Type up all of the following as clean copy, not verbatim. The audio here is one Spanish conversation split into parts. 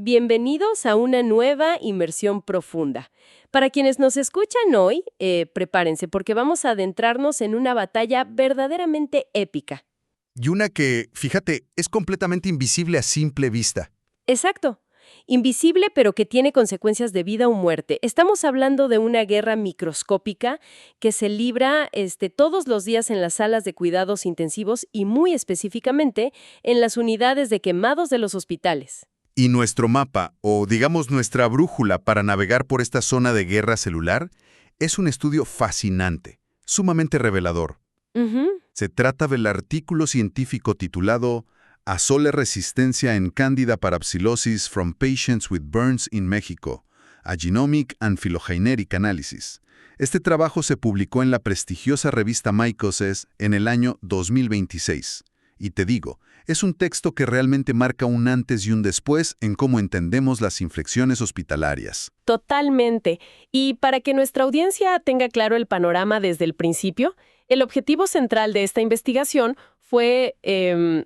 Bienvenidos a una nueva inmersión profunda. Para quienes nos escuchan hoy, prepárense porque vamos a adentrarnos en una batalla verdaderamente épica. Y una que, fíjate, es completamente invisible a simple vista. Exacto. Invisible, pero que tiene consecuencias de vida o muerte. Estamos hablando de una guerra microscópica que se libra todos los días en las salas de cuidados intensivos y muy específicamente en las unidades de quemados de los hospitales. Y nuestro mapa, o digamos nuestra brújula para navegar por esta zona de guerra celular, es un estudio fascinante, sumamente revelador. Se trata del artículo científico titulado Azole Resistencia en Candida Parapsilosis from Patients with Burns in México, a Genomic and Phylogenetic Analysis. Este trabajo se publicó en la prestigiosa revista Mycosis en el año 2026. Y te digo, es un texto que realmente marca un antes y un después en cómo entendemos las infecciones hospitalarias. Totalmente. Y para que nuestra audiencia tenga claro el panorama desde el principio, el objetivo central de esta investigación fue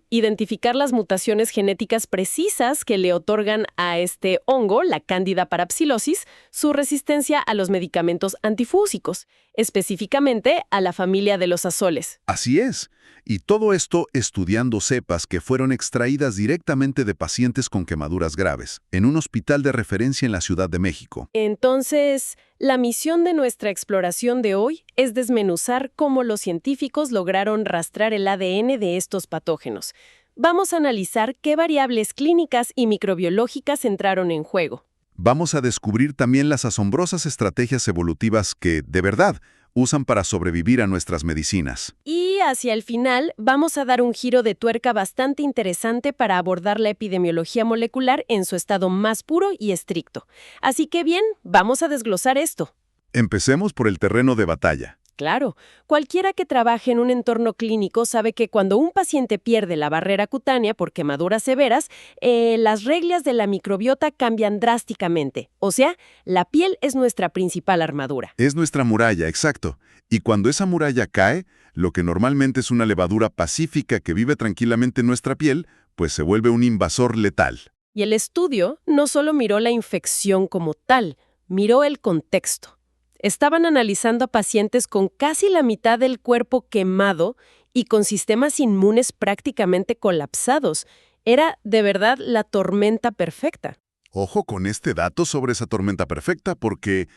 identificar las mutaciones genéticas precisas que le otorgan a este hongo, la Candida parapsilosis, su resistencia a los medicamentos antifúsicos, específicamente a la familia de los azoles. Así es. Y todo esto estudiando cepas que fueron extraídas directamente de pacientes con quemaduras graves, en un hospital de referencia en la Ciudad de México. Entonces, la misión de nuestra exploración de hoy es desmenuzar cómo los científicos lograron rastrear el ADN de estos patógenos. Vamos a analizar qué variables clínicas y microbiológicas entraron en juego. Vamos a descubrir también las asombrosas estrategias evolutivas que, de verdad, usan para sobrevivir a nuestras medicinas. Y hacia el final vamos a dar un giro de tuerca bastante interesante para abordar la epidemiología molecular en su estado más puro y estricto. Así que bien, vamos a desglosar esto. Empecemos por el terreno de batalla. Claro, cualquiera que trabaje en un entorno clínico sabe que cuando un paciente pierde la barrera cutánea por quemaduras severas, las reglas de la microbiota cambian drásticamente. O sea, la piel es nuestra principal armadura. Es nuestra muralla, exacto. Y cuando esa muralla cae, lo que normalmente es una levadura pacífica que vive tranquilamente en nuestra piel, pues se vuelve un invasor letal. Y el estudio no solo miró la infección como tal, miró el contexto. Estaban analizando a pacientes con casi la mitad del cuerpo quemado y con sistemas inmunes prácticamente colapsados. Era, de verdad, la tormenta perfecta. Ojo con este dato sobre esa tormenta perfecta porque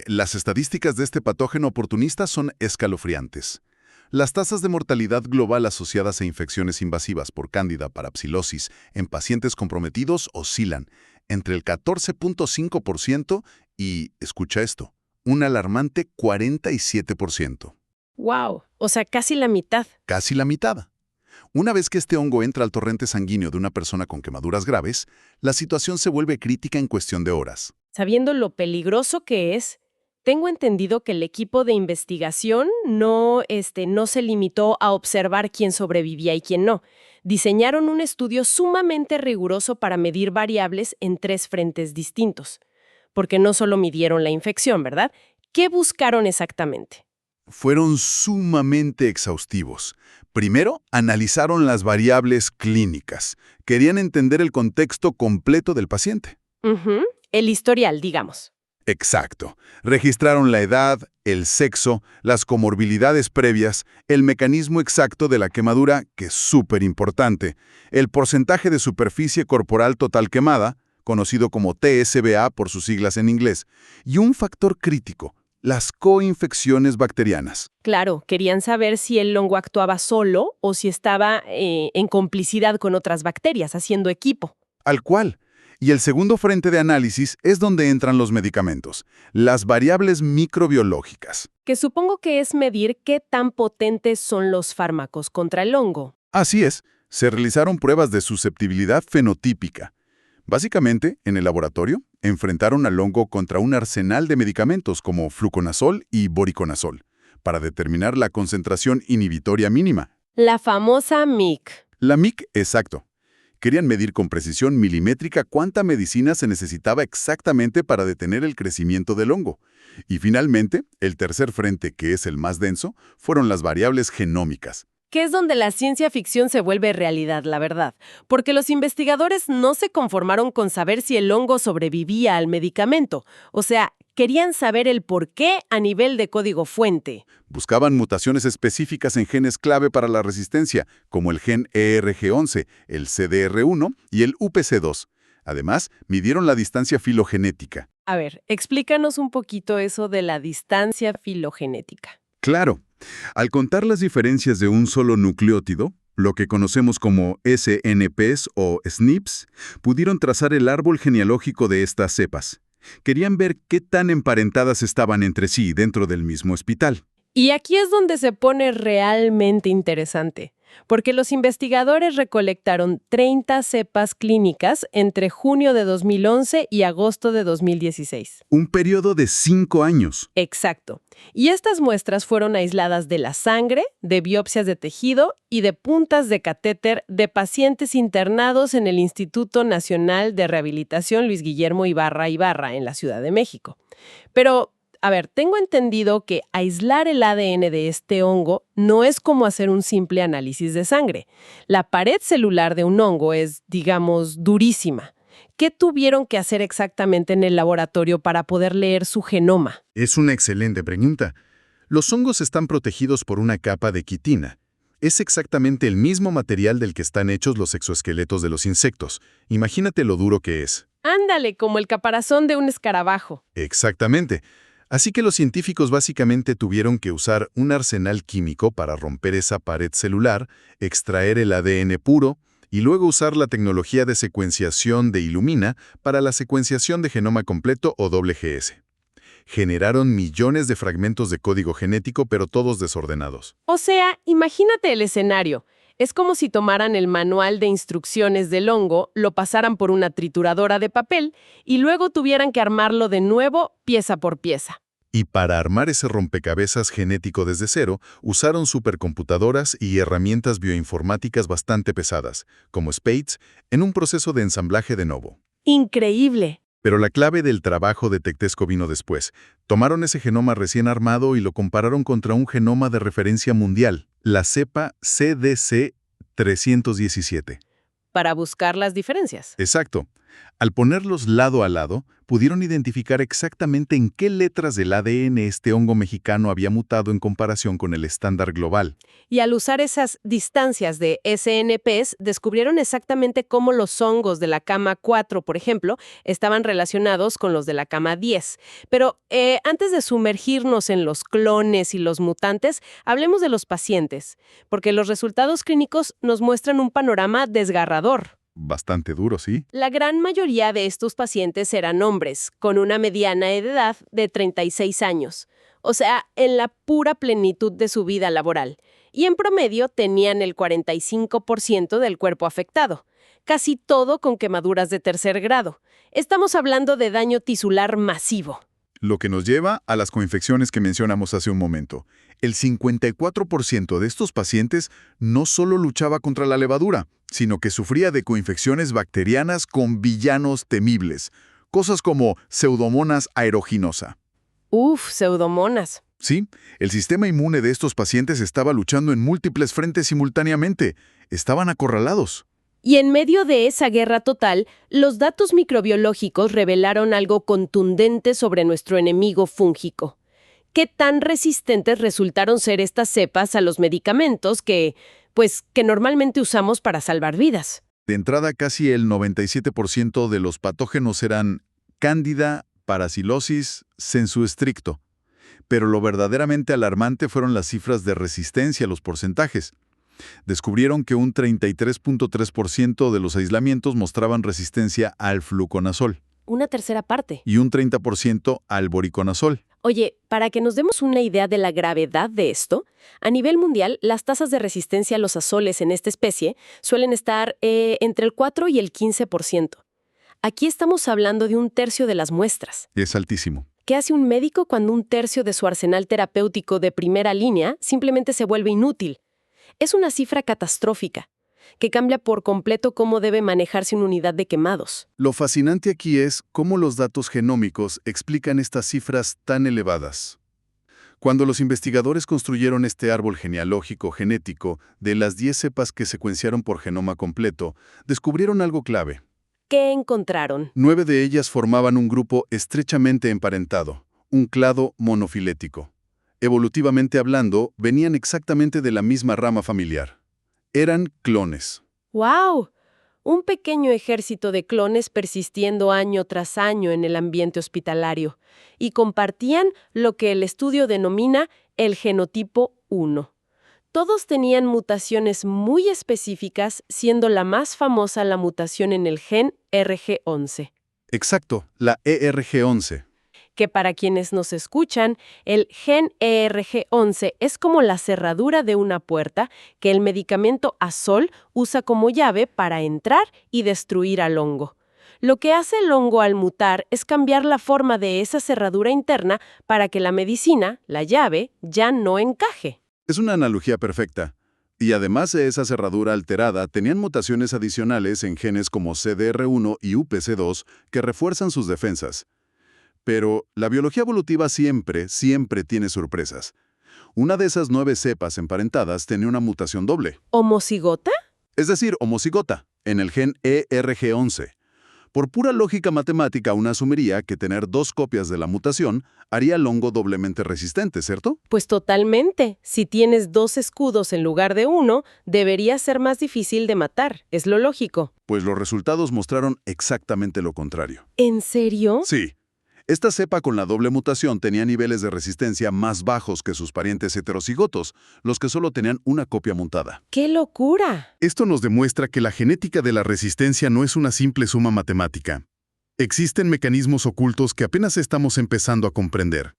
las estadísticas de este patógeno oportunista son escalofriantes. Las tasas de mortalidad global asociadas a infecciones invasivas por Candida parapsilosis en pacientes comprometidos oscilan entre el 14.5% y, escucha esto, un alarmante 47%. ¡Wow! O sea, casi la mitad. Casi la mitad. Una vez que este hongo entra al torrente sanguíneo de una persona con quemaduras graves, la situación se vuelve crítica en cuestión de horas. Sabiendo lo peligroso que es, tengo entendido que el equipo de investigación no se limitó a observar quién sobrevivía y quién no. Diseñaron un estudio sumamente riguroso para medir variables en 3 frentes distintos. Porque no solo midieron la infección, ¿verdad? ¿Qué buscaron exactamente? Fueron sumamente exhaustivos. Primero, analizaron las variables clínicas. Querían entender el contexto completo del paciente. El historial, digamos. Exacto. Registraron la edad, el sexo, las comorbilidades previas, el mecanismo exacto de la quemadura, que es súper importante, el porcentaje de superficie corporal total quemada, conocido como TSBA por sus siglas en inglés, y un factor crítico, las coinfecciones bacterianas. Claro, querían saber si el hongo actuaba solo o si estaba en complicidad con otras bacterias, haciendo equipo. Al cual. Y el segundo frente de análisis es donde entran los medicamentos, las variables microbiológicas. Que supongo que es medir qué tan potentes son los fármacos contra el hongo. Así es, se realizaron pruebas de susceptibilidad fenotípica. Básicamente, en el laboratorio, enfrentaron al hongo contra un arsenal de medicamentos como fluconazol y voriconazol, para determinar la concentración inhibitoria mínima. La famosa MIC. La MIC, exacto. Querían medir con precisión milimétrica cuánta medicina se necesitaba exactamente para detener el crecimiento del hongo. Y finalmente, el tercer frente, que es el más denso, fueron las variables genómicas. que es donde la ciencia ficción se vuelve realidad, la verdad, porque los investigadores no se conformaron con saber si el hongo sobrevivía al medicamento, o sea, querían saber el por qué a nivel de código fuente. Buscaban mutaciones específicas en genes clave para la resistencia, como el gen ERG11, el CDR1 y el UPC2. Además, midieron la distancia filogenética. A ver, explícanos un poquito eso de la distancia filogenética. Claro, al contar las diferencias de un solo nucleótido, lo que conocemos como SNPs o SNPs, pudieron trazar el árbol genealógico de estas cepas. Querían ver qué tan emparentadas estaban entre sí dentro del mismo hospital. Y aquí es donde se pone realmente interesante, porque los investigadores recolectaron 30 cepas clínicas entre junio de 2011 y agosto de 2016. Un periodo de 5 años. Exacto. Y estas muestras fueron aisladas de la sangre, de biopsias de tejido y de puntas de catéter de pacientes internados en el Instituto Nacional de Rehabilitación Luis Guillermo Ibarra en la Ciudad de México. Pero, a ver, tengo entendido que aislar el ADN de este hongo no es como hacer un simple análisis de sangre. La pared celular de un hongo es, digamos, durísima. ¿Qué tuvieron que hacer exactamente en el laboratorio para poder leer su genoma? Es una excelente pregunta. Los hongos están protegidos por una capa de quitina. Es exactamente el mismo material del que están hechos los exoesqueletos de los insectos. Imagínate lo duro que es. Ándale, como el caparazón de un escarabajo. Exactamente. Así que los científicos básicamente tuvieron que usar un arsenal químico para romper esa pared celular, extraer el ADN puro y luego usar la tecnología de secuenciación de Illumina para la secuenciación de genoma completo o WGS. Generaron millones de fragmentos de código genético, pero todos desordenados. O sea, imagínate el escenario. Es como si tomaran el manual de instrucciones del hongo, lo pasaran por una trituradora de papel y luego tuvieran que armarlo de nuevo pieza por pieza. Y para armar ese rompecabezas genético desde cero, usaron supercomputadoras y herramientas bioinformáticas bastante pesadas, como Spades, en un proceso de ensamblaje de novo. ¡Increíble! Pero la clave del trabajo de Tectesco vino después. Tomaron ese genoma recién armado y lo compararon contra un genoma de referencia mundial, la cepa CDC 317. Para buscar las diferencias. Exacto. Al ponerlos lado a lado, pudieron identificar exactamente en qué letras del ADN este hongo mexicano había mutado en comparación con el estándar global. Y al usar esas distancias de SNPs, descubrieron exactamente cómo los hongos de la cama 4, por ejemplo, estaban relacionados con los de la cama 10. Pero antes de sumergirnos en los clones y los mutantes, hablemos de los pacientes, porque los resultados clínicos nos muestran un panorama desgarrador. Bastante duro, ¿sí? La gran mayoría de estos pacientes eran hombres, con una mediana de edad de 36 años, o sea, en la pura plenitud de su vida laboral, y en promedio tenían el 45% del cuerpo afectado, casi todo con quemaduras de tercer grado. Estamos hablando de daño tisular masivo. Lo que nos lleva a las coinfecciones que mencionamos hace un momento. El 54% de estos pacientes no solo luchaba contra la levadura, sino que sufría de coinfecciones bacterianas con villanos temibles, cosas como Pseudomonas aeruginosa. Pseudomonas. Sí, el sistema inmune de estos pacientes estaba luchando en múltiples frentes simultáneamente. Estaban acorralados. Y en medio de esa guerra total, los datos microbiológicos revelaron algo contundente sobre nuestro enemigo fúngico. ¿Qué tan resistentes resultaron ser estas cepas a los medicamentos que normalmente usamos para salvar vidas? De entrada, casi el 97% de los patógenos eran Cándida, Paracilosis, sensu stricto. Pero lo verdaderamente alarmante fueron las cifras de resistencia a los porcentajes. Descubrieron que un 33.3% de los aislamientos mostraban resistencia al fluconazol. Una tercera parte. Y un 30% al voriconazol. Oye, para que nos demos una idea de la gravedad de esto, a nivel mundial, las tasas de resistencia a los azoles en esta especie suelen estar entre el 4 y el 15%. Aquí estamos hablando de un tercio de las muestras. Es altísimo. ¿Qué hace un médico cuando un tercio de su arsenal terapéutico de primera línea simplemente se vuelve inútil? Es una cifra catastrófica, que cambia por completo cómo debe manejarse una unidad de quemados. Lo fascinante aquí es cómo los datos genómicos explican estas cifras tan elevadas. Cuando los investigadores construyeron este árbol genealógico genético de las 10 cepas que secuenciaron por genoma completo, descubrieron algo clave. ¿Qué encontraron? 9 de ellas formaban un grupo estrechamente emparentado, un clado monofilético. Evolutivamente hablando, venían exactamente de la misma rama familiar. Eran clones. ¡Wow! Un pequeño ejército de clones persistiendo año tras año en el ambiente hospitalario, y compartían lo que el estudio denomina el genotipo 1. Todos tenían mutaciones muy específicas, siendo la más famosa la mutación en el gen RG11. Exacto, la ERG11. Que para quienes nos escuchan, el gen ERG11 es como la cerradura de una puerta que el medicamento Azol usa como llave para entrar y destruir al hongo. Lo que hace el hongo al mutar es cambiar la forma de esa cerradura interna para que la medicina, la llave, ya no encaje. Es una analogía perfecta. Y además de esa cerradura alterada, tenían mutaciones adicionales en genes como CDR1 y UPC2 que refuerzan sus defensas. Pero la biología evolutiva siempre tiene sorpresas. Una de esas 9 cepas emparentadas tenía una mutación doble. ¿Homocigota? Es decir, homocigota, en el gen ERG11. Por pura lógica matemática, uno asumiría que tener 2 copias de la mutación haría al hongo doblemente resistente, ¿cierto? Pues totalmente. Si tienes 2 escudos en lugar de 1, debería ser más difícil de matar. Es lo lógico. Pues los resultados mostraron exactamente lo contrario. ¿En serio? Sí. Esta cepa con la doble mutación tenía niveles de resistencia más bajos que sus parientes heterocigotos, los que solo tenían una copia montada. ¡Qué locura! Esto nos demuestra que la genética de la resistencia no es una simple suma matemática. Existen mecanismos ocultos que apenas estamos empezando a comprender.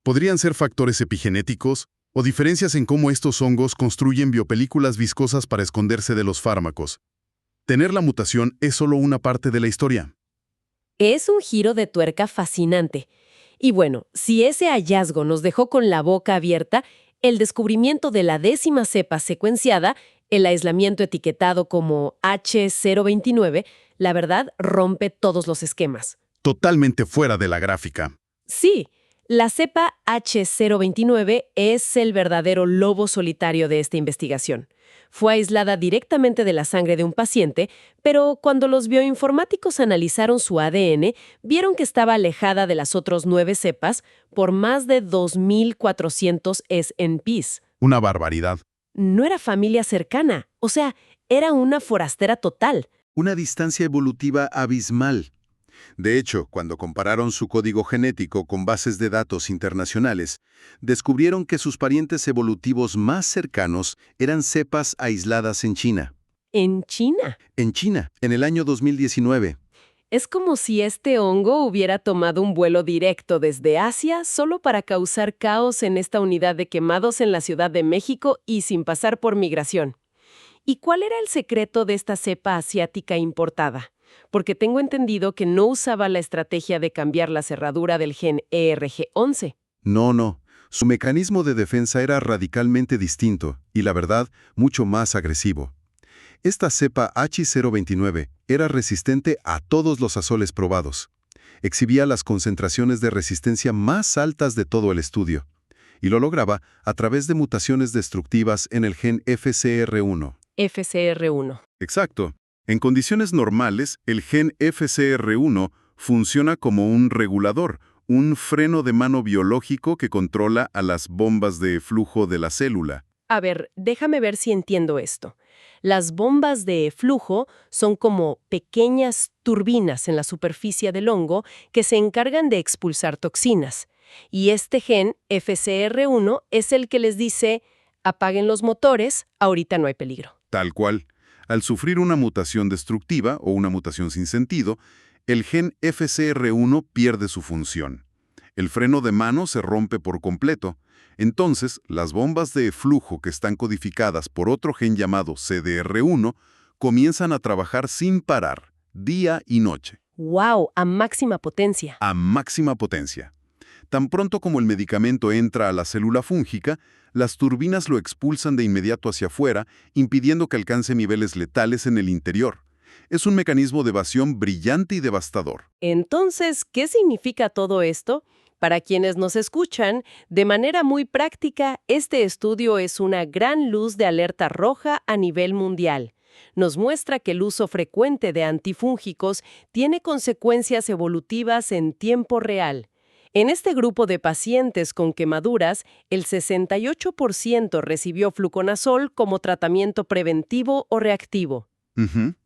Podrían ser factores epigenéticos o diferencias en cómo estos hongos construyen biopelículas viscosas para esconderse de los fármacos. Tener la mutación es solo una parte de la historia. Es un giro de tuerca fascinante. Y bueno, si ese hallazgo nos dejó con la boca abierta, el descubrimiento de la 10ª cepa secuenciada, el aislamiento etiquetado como H029, la verdad rompe todos los esquemas. Totalmente fuera de la gráfica. Sí, la cepa H029 es el verdadero lobo solitario de esta investigación. Fue aislada directamente de la sangre de un paciente, pero cuando los bioinformáticos analizaron su ADN, vieron que estaba alejada de las otras 9 cepas por más de 2.400 SNPs. Una barbaridad. No era familia cercana, o sea, era una forastera total. Una distancia evolutiva abismal. De hecho, cuando compararon su código genético con bases de datos internacionales, descubrieron que sus parientes evolutivos más cercanos eran cepas aisladas en China. ¿En China? En China, en el año 2019. Es como si este hongo hubiera tomado un vuelo directo desde Asia solo para causar caos en esta unidad de quemados en la Ciudad de México y sin pasar por migración. ¿Y cuál era el secreto de esta cepa asiática importada? Porque tengo entendido que no usaba la estrategia de cambiar la cerradura del gen ERG11. No. Su mecanismo de defensa era radicalmente distinto y, la verdad, mucho más agresivo. Esta cepa H029 era resistente a todos los azoles probados. Exhibía las concentraciones de resistencia más altas de todo el estudio. Y lo lograba a través de mutaciones destructivas en el gen FCR1. FCR1. Exacto. En condiciones normales, el gen FCR1 funciona como un regulador, un freno de mano biológico que controla a las bombas de flujo de la célula. A ver, déjame ver si entiendo esto. Las bombas de flujo son como pequeñas turbinas en la superficie del hongo que se encargan de expulsar toxinas. Y este gen, FCR1, es el que les dice, apaguen los motores, ahorita no hay peligro. Tal cual. Al sufrir una mutación destructiva o una mutación sin sentido, el gen FCR1 pierde su función. El freno de mano se rompe por completo. Entonces, las bombas de flujo que están codificadas por otro gen llamado CDR1 comienzan a trabajar sin parar, día y noche. ¡Wow! A máxima potencia. A máxima potencia. Tan pronto como el medicamento entra a la célula fúngica, las turbinas lo expulsan de inmediato hacia afuera, impidiendo que alcance niveles letales en el interior. Es un mecanismo de evasión brillante y devastador. Entonces, ¿qué significa todo esto? Para quienes nos escuchan, de manera muy práctica, este estudio es una gran luz de alerta roja a nivel mundial. Nos muestra que el uso frecuente de antifúngicos tiene consecuencias evolutivas en tiempo real. En este grupo de pacientes con quemaduras, el 68% recibió fluconazol como tratamiento preventivo o reactivo. Ujú.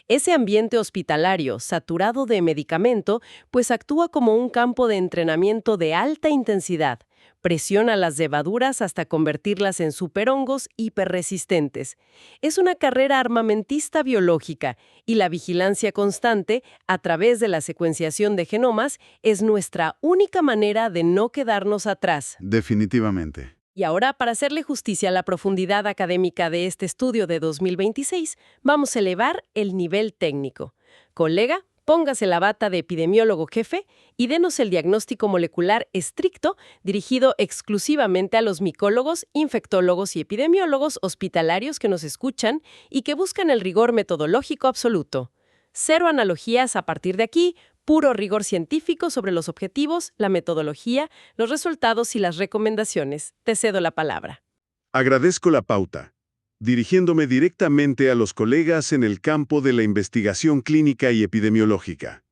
Ese ambiente hospitalario, saturado de medicamento, pues actúa como un campo de entrenamiento de alta intensidad. Presiona las levaduras hasta convertirlas en superhongos hiperresistentes. Es una carrera armamentista biológica y la vigilancia constante, a través de la secuenciación de genomas, es nuestra única manera de no quedarnos atrás. Definitivamente. Y ahora, para hacerle justicia a la profundidad académica de este estudio de 2026, vamos a elevar el nivel técnico. Colega, póngase la bata de epidemiólogo jefe y denos el diagnóstico molecular estricto dirigido exclusivamente a los micólogos, infectólogos y epidemiólogos hospitalarios que nos escuchan y que buscan el rigor metodológico absoluto. Cero analogías a partir de aquí, puro rigor científico sobre los objetivos, la metodología, los resultados y las recomendaciones. Te cedo la palabra. Agradezco la pauta, dirigiéndome directamente a los colegas en el campo de la investigación clínica y epidemiológica.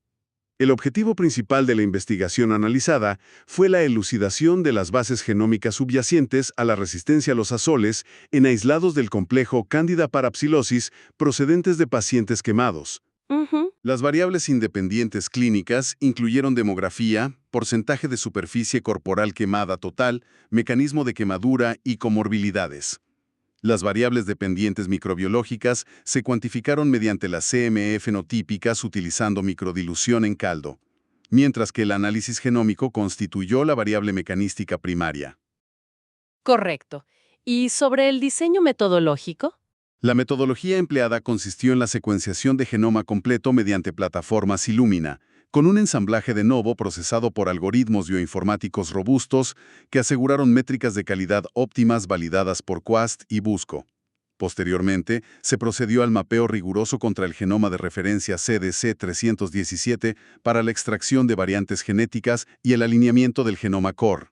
El objetivo principal de la investigación analizada fue la elucidación de las bases genómicas subyacentes a la resistencia a los azoles en aislados del complejo Candida parapsilosis procedentes de pacientes quemados. Las variables independientes clínicas incluyeron demografía, porcentaje de superficie corporal quemada total, mecanismo de quemadura y comorbilidades. Las variables dependientes microbiológicas se cuantificaron mediante las CME fenotípicas utilizando microdilución en caldo, mientras que el análisis genómico constituyó la variable mecanística primaria. Correcto. ¿Y sobre el diseño metodológico? La metodología empleada consistió en la secuenciación de genoma completo mediante plataformas Illumina, con un ensamblaje de novo procesado por algoritmos bioinformáticos robustos que aseguraron métricas de calidad óptimas validadas por Quast y Busco. Posteriormente, se procedió al mapeo riguroso contra el genoma de referencia CDC317 para la extracción de variantes genéticas y el alineamiento del genoma core.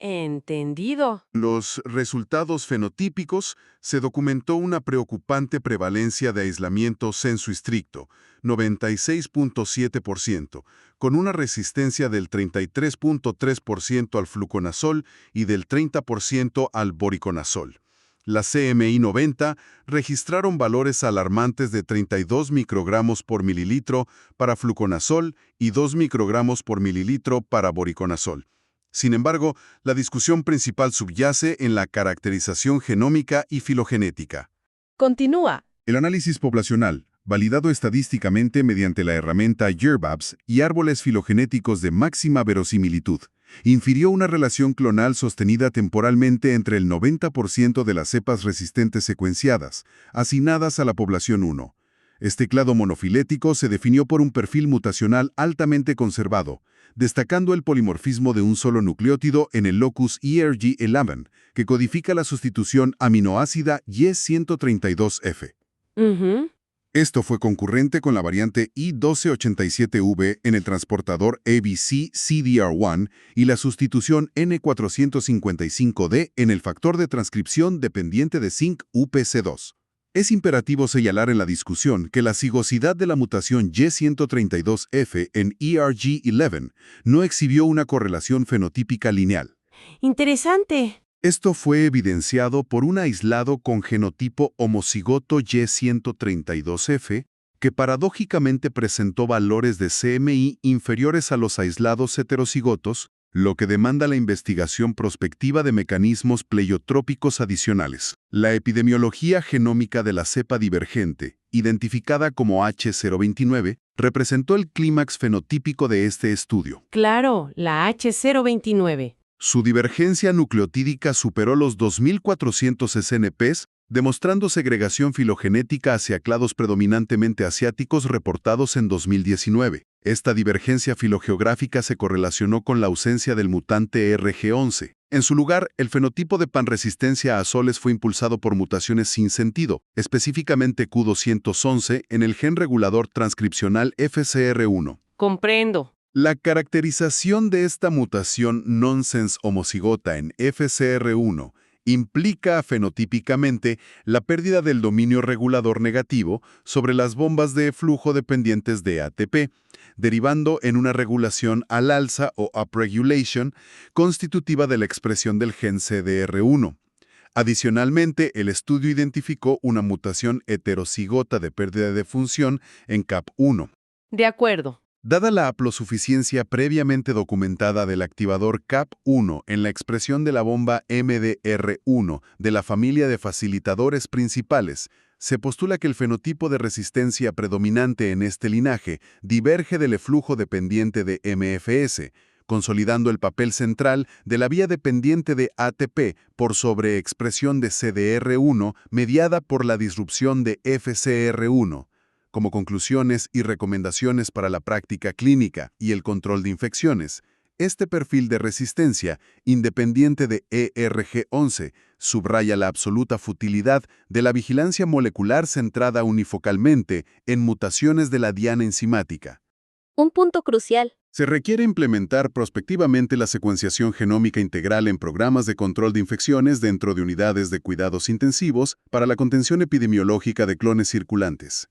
Entendido. Los resultados fenotípicos se documentó una preocupante prevalencia de aislamiento sensu estricto, 96.7%, con una resistencia del 33.3% al fluconazol y del 30% al voriconazol. Las CMI 90 registraron valores alarmantes de 32 microgramos por mililitro para fluconazol y 2 microgramos por mililitro para voriconazol. Sin embargo, la discusión principal subyace en la caracterización genómica y filogenética. Continúa. El análisis poblacional, validado estadísticamente mediante la herramienta YERBABS y árboles filogenéticos de máxima verosimilitud, infirió una relación clonal sostenida temporalmente entre el 90% de las cepas resistentes secuenciadas, asignadas a la población 1. Este clado monofilético se definió por un perfil mutacional altamente conservado, destacando el polimorfismo de un solo nucleótido en el locus ERG11, que codifica la sustitución aminoácida Y132F. Esto fue concurrente con la variante I1287V en el transportador ABC-CDR1 y la sustitución N455D en el factor de transcripción dependiente de zinc UPC2. Es imperativo señalar en la discusión que la sigosidad de la mutación Y132F en ERG11 no exhibió una correlación fenotípica lineal. Interesante. Esto fue evidenciado por un aislado con genotipo homocigoto Y132F que paradójicamente presentó valores de CMI inferiores a los aislados heterocigotos, lo que demanda la investigación prospectiva de mecanismos pleiotrópicos adicionales. La epidemiología genómica de la cepa divergente, identificada como H029, representó el clímax fenotípico de este estudio. Claro, la H029. Su divergencia nucleotídica superó los 2.400 SNPs, demostrando segregación filogenética hacia clados predominantemente asiáticos reportados en 2019. Esta divergencia filogeográfica se correlacionó con la ausencia del mutante RG11. En su lugar, el fenotipo de panresistencia a azoles fue impulsado por mutaciones sin sentido, específicamente Q211 en el gen regulador transcripcional FCR1. Comprendo. La caracterización de esta mutación nonsense homocigota en FCR1 implica fenotípicamente la pérdida del dominio regulador negativo sobre las bombas de flujo dependientes de ATP, derivando en una regulación al alza o upregulation constitutiva de la expresión del gen CDR1. Adicionalmente, el estudio identificó una mutación heterocigota de pérdida de función en CAP1. De acuerdo. Dada la haplosuficiencia previamente documentada del activador CAP1 en la expresión de la bomba MDR1 de la familia de facilitadores principales, se postula que el fenotipo de resistencia predominante en este linaje diverge del eflujo dependiente de MFS, consolidando el papel central de la vía dependiente de ATP por sobreexpresión de CDR1 mediada por la disrupción de FCR1. Como conclusiones y recomendaciones para la práctica clínica y el control de infecciones, este perfil de resistencia, independiente de ERG11, subraya la absoluta futilidad de la vigilancia molecular centrada unifocalmente en mutaciones de la diana enzimática. Un punto crucial. Se requiere implementar prospectivamente la secuenciación genómica integral en programas de control de infecciones dentro de unidades de cuidados intensivos para la contención epidemiológica de clones circulantes.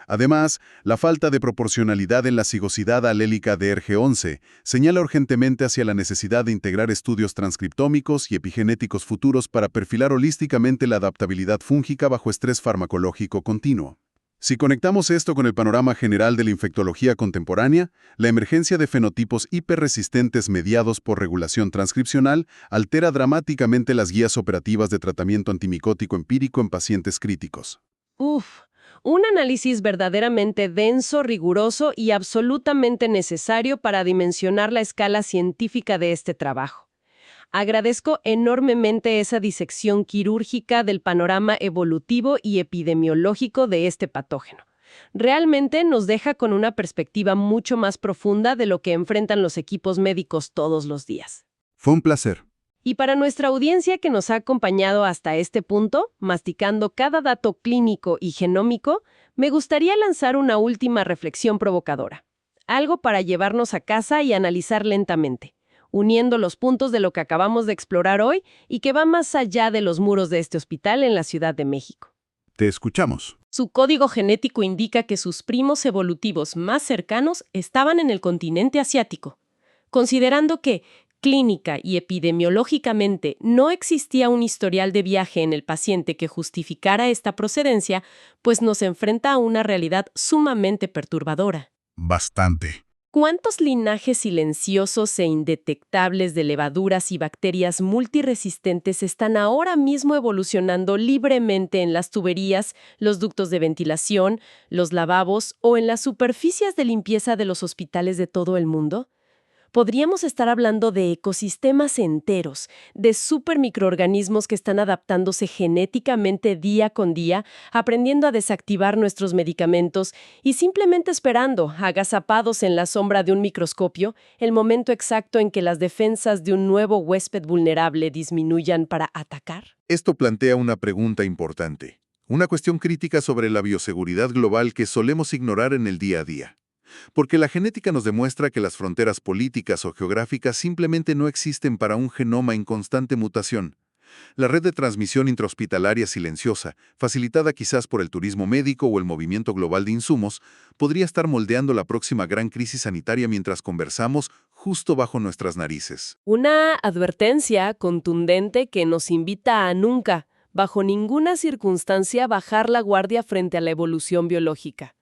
Además, la falta de proporcionalidad en la cigosidad alélica de ERG11 señala urgentemente hacia la necesidad de integrar estudios transcriptómicos y epigenéticos futuros para perfilar holísticamente la adaptabilidad fúngica bajo estrés farmacológico continuo. Si conectamos esto con el panorama general de la infectología contemporánea, la emergencia de fenotipos hiperresistentes mediados por regulación transcripcional altera dramáticamente las guías operativas de tratamiento antimicótico empírico en pacientes críticos. Un análisis verdaderamente denso, riguroso y absolutamente necesario para dimensionar la escala científica de este trabajo. Agradezco enormemente esa disección quirúrgica del panorama evolutivo y epidemiológico de este patógeno. Realmente nos deja con una perspectiva mucho más profunda de lo que enfrentan los equipos médicos todos los días. Fue un placer. Y para nuestra audiencia que nos ha acompañado hasta este punto, masticando cada dato clínico y genómico, me gustaría lanzar una última reflexión provocadora. Algo para llevarnos a casa y analizar lentamente, uniendo los puntos de lo que acabamos de explorar hoy y que va más allá de los muros de este hospital en la Ciudad de México. Te escuchamos. Su código genético indica que sus primos evolutivos más cercanos estaban en el continente asiático. Considerando que clínica y epidemiológicamente no existía un historial de viaje en el paciente que justificara esta procedencia, pues nos enfrenta a una realidad sumamente perturbadora. Bastante. ¿Cuántos linajes silenciosos e indetectables de levaduras y bacterias multiresistentes están ahora mismo evolucionando libremente en las tuberías, los ductos de ventilación, los lavabos o en las superficies de limpieza de los hospitales de todo el mundo? Podríamos estar hablando de ecosistemas enteros, de supermicroorganismos que están adaptándose genéticamente día con día, aprendiendo a desactivar nuestros medicamentos y simplemente esperando, agazapados en la sombra de un microscopio, el momento exacto en que las defensas de un nuevo huésped vulnerable disminuyan para atacar. Esto plantea una pregunta importante, una cuestión crítica sobre la bioseguridad global que solemos ignorar en el día a día. Porque la genética nos demuestra que las fronteras políticas o geográficas simplemente no existen para un genoma en constante mutación. La red de transmisión intrahospitalaria silenciosa, facilitada quizás por el turismo médico o el movimiento global de insumos, podría estar moldeando la próxima gran crisis sanitaria mientras conversamos justo bajo nuestras narices. Una advertencia contundente que nos invita a nunca, bajo ninguna circunstancia, bajar la guardia frente a la evolución biológica.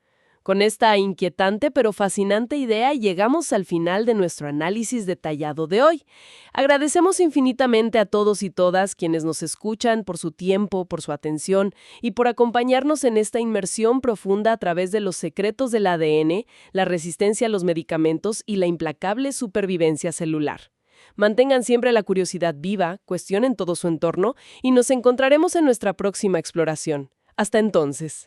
Con esta inquietante pero fascinante idea llegamos al final de nuestro análisis detallado de hoy. Agradecemos infinitamente a todos y todas quienes nos escuchan por su tiempo, por su atención y por acompañarnos en esta inmersión profunda a través de los secretos del ADN, la resistencia a los medicamentos y la implacable supervivencia celular. Mantengan siempre la curiosidad viva, cuestionen todo su entorno y nos encontraremos en nuestra próxima exploración. Hasta entonces.